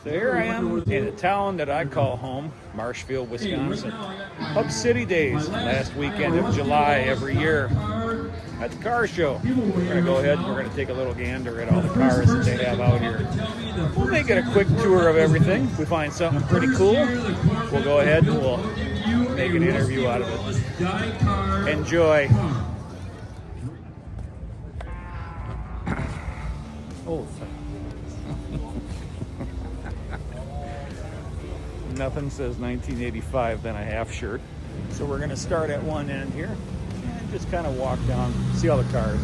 So here I am in a town that I call home, Marshfield, Wisconsin. Hub City Days, last weekend of July every year at the car show. We're going to go ahead and we're going to take a little gander at all the cars that they have out here. We'll make it a quick tour of everything. If we find something pretty cool, we'll go ahead and we'll make an interview out of it. Enjoy. Oh, nothing says 1985 than a half shirt. So we're going to start at one end here and just kind of walk down, see all the cars.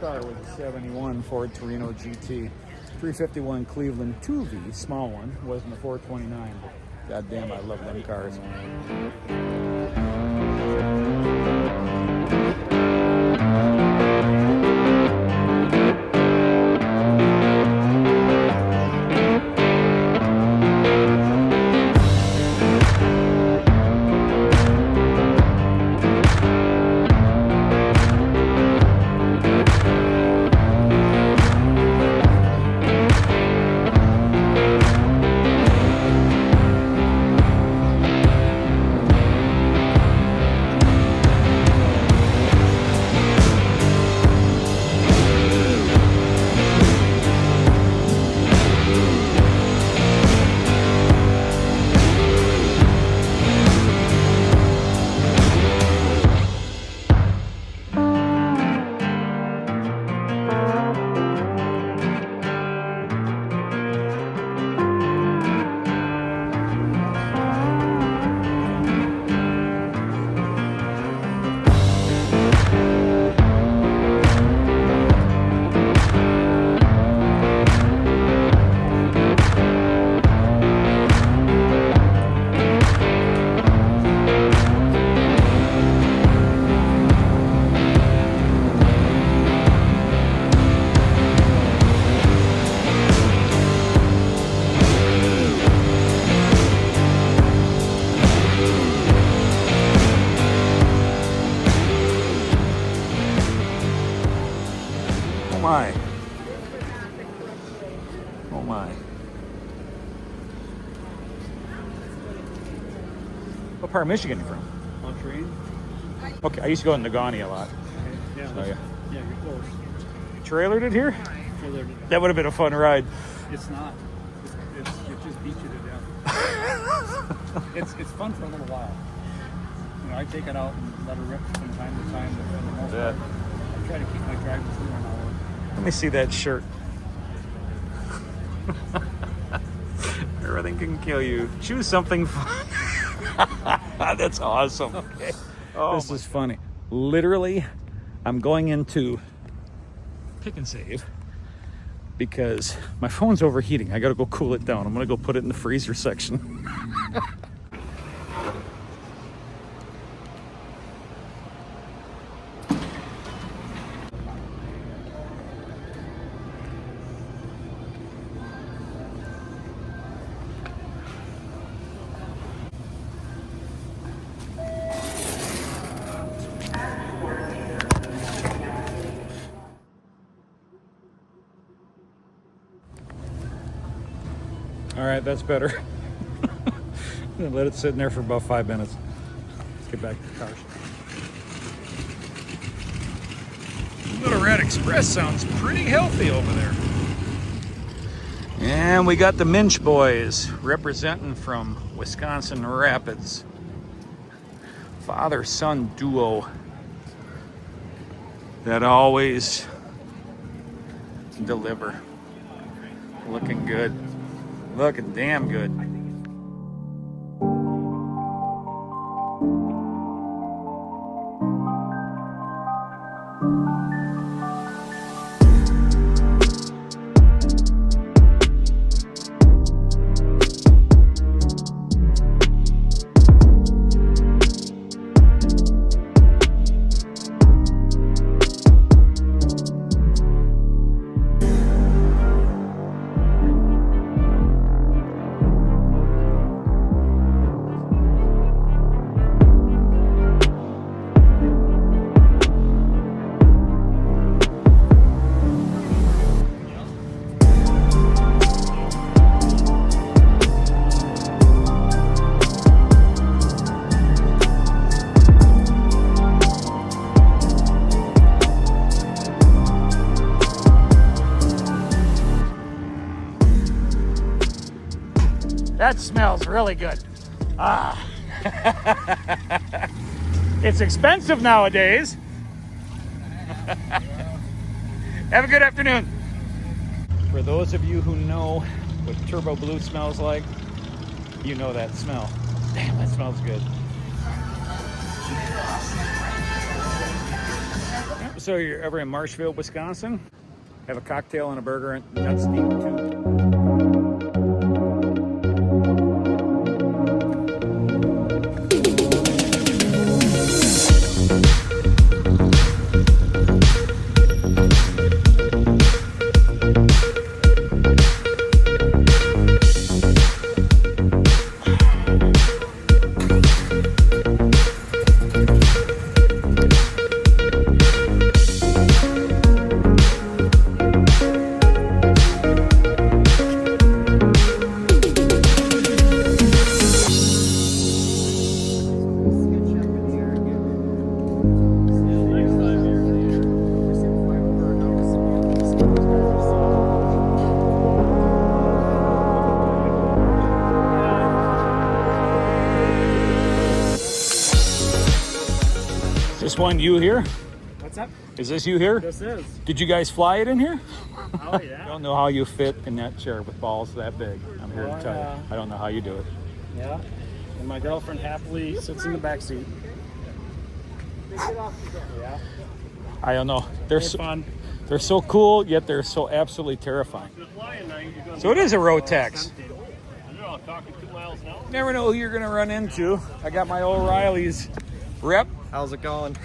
Car was a 71 Ford Torino GT, 351 Cleveland 2V, small one, wasn't a 429, but goddamn, I love them cars. Oh my. What part of Michigan are you from? Montreal. Okay, I used to go to Negaunee a lot. Okay. Yeah, So, yeah. Yeah, you're close. You trailered it here? Trailered it. That would have been a fun ride. It's not. It just beats you to death. It's fun for a little while. You know, I take it out and let her rip from time to time, but for the most part, I try to keep my drive to 1 hour. Let me see that shirt. Everything can kill you. Choose something fun. That's awesome. Okay. Oh, this is funny. Literally, I'm going into Pick and Save because my phone's overheating. I gotta go cool it down. I'm gonna go put it in the freezer section. All right, that's better. I'm gonna let it sit in there for about 5 minutes. Let's get back to the cars. Little Red Express sounds pretty healthy over there. And we got the Minch Boys representing from Wisconsin Rapids. Father-son duo that always deliver. Looking good. Looking damn good. That smells really good. Ah. It's expensive nowadays. Have a good afternoon. For those of you who know what Turbo Blue smells like, you know that smell. Damn, that smells good. So you're ever in Marshfield, Wisconsin? Have a cocktail and a burger and that's deep too. Is this one you here? What's up? Is this you here? This is. Did you guys fly it in here? Oh, yeah. I don't know how you fit in that chair with balls that big. I'm here to tell you. I don't know how you do it. Yeah. And my girlfriend happily sits in the back seat. Yeah. I don't know. They're It's so, fun. they're so cool, yet they're so absolutely terrifying. So it is a Rotex. Never know who you're going to run into. I got my O'Reilly's rep. How's it going?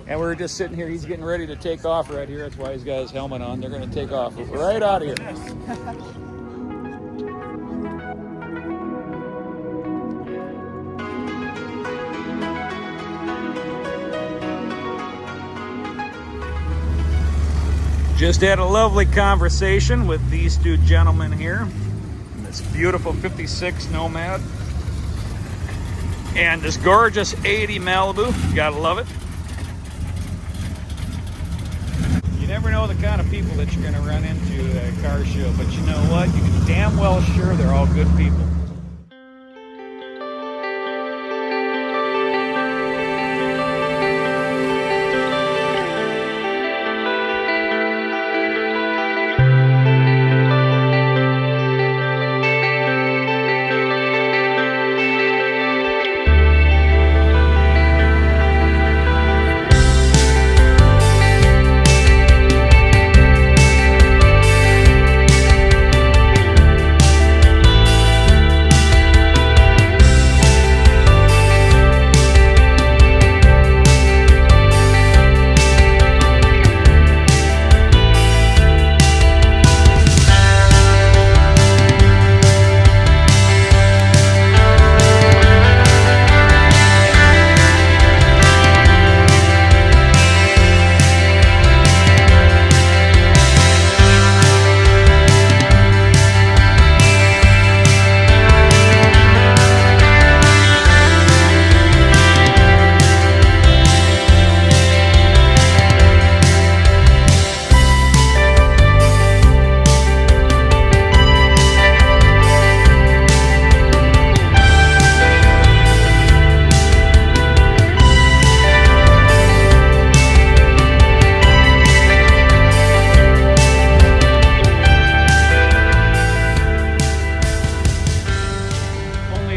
And we're just sitting here. He's getting ready to take off right here. That's why he's got his helmet on. They're going to take off right out of here. Just had a lovely conversation with these two gentlemen here in this beautiful 56 Nomad and this gorgeous 80 Malibu. Gotta love it. You never know the kind of people that you're going to run into at a car show, but you know what? You can damn well sure they're all good people.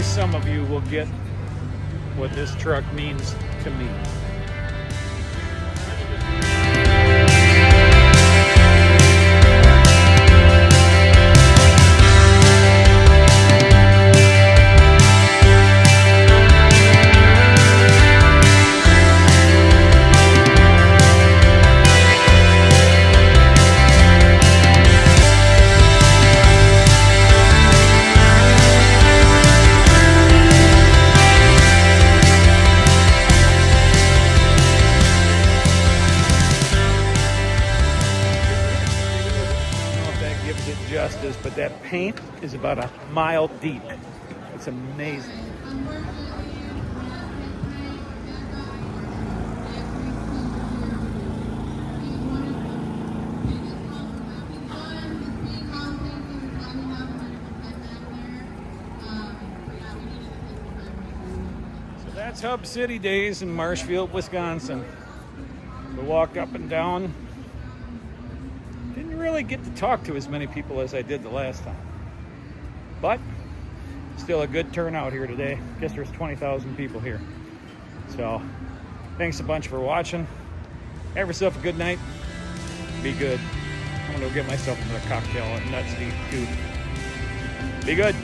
Some of you will get what this truck means to me. Justice, but that paint is about a mile deep. It's amazing. It's Hub City Days in Marshfield, Wisconsin. We walked up and down. Didn't really get to talk to as many people as I did the last time. But still a good turnout here today. Guess there's 20,000 people here. So thanks a bunch for watching. Have yourself a good night. Be good. I'm gonna go get myself another cocktail at Nuts to eat too. Be good.